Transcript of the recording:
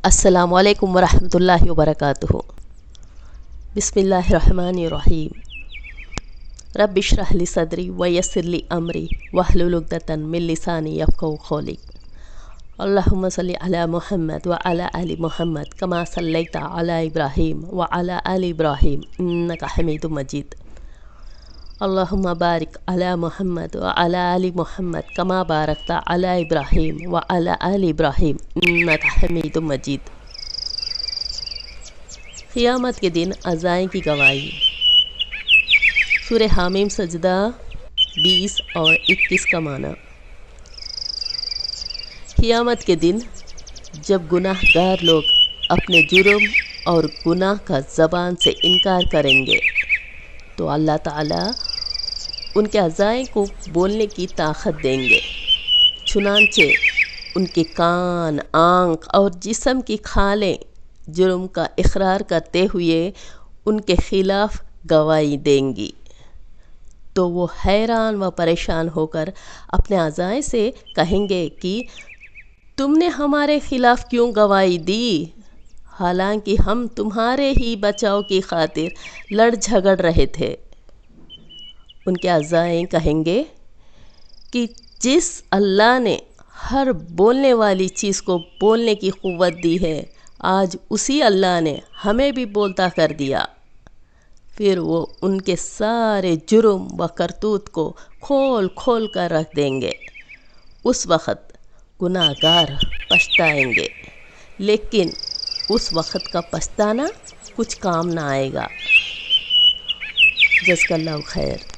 السلام علیکم ورحمۃ اللہ وبرکاتہ۔ بسم اللہ الرحمن الرحیم۔ رب اشرح لی صدری ویسر لی امری واحلل عقدۃ من لسانی یفقہوا قولی۔ اللہم صلی علی محمد وعلی آل محمد کما صلیت علی ابراہیم وعلی آل ابراہیم انک حمید مجید۔ اللہم بارک علی محمد وعلی آل محمد کما بارکت علی ابراہیم وعلی آل ابراہیم انک حمید مجید۔ قیامت کے دن عزائیں کی گواہی۔ سورہ حامیم سجدہ 20 اور 21 کا معنی۔ قیامت کے دن جب گناہ گار لوگ اپنے جرم اور گناہ کا زبان سے انکار کریں گے تو اللہ تعالیٰ ان کے عزائیں کو بولنے کی طاقت دیں گے، چنانچہ ان کے کان، آنکھ اور جسم کی کھالیں جرم کا اقرار کرتے ہوئے ان کے خلاف گواہی دیں گی، تو وہ حیران و پریشان ہو کر اپنے عزائیں سے کہیں گے کہ تم نے ہمارے خلاف کیوں گواہی دی، حالانکہ ہم تمہارے ہی بچاؤ کی خاطر لڑ جھگڑ رہے تھے۔ ان کے عزائیں کہیں گے کہ جس اللہ نے ہر بولنے والی چیز کو بولنے کی قوت دی ہے، آج اسی اللہ نے ہمیں بھی بولتا کر دیا۔ پھر وہ ان کے سارے جرم و کرتوت کو کھول کھول کر رکھ دیں گے۔ اس وقت گناہ گار پچھتائیں گے، لیکن اس وقت کا پچھتانا کچھ کام نہ آئے گا۔ جزاک اللہ خیر۔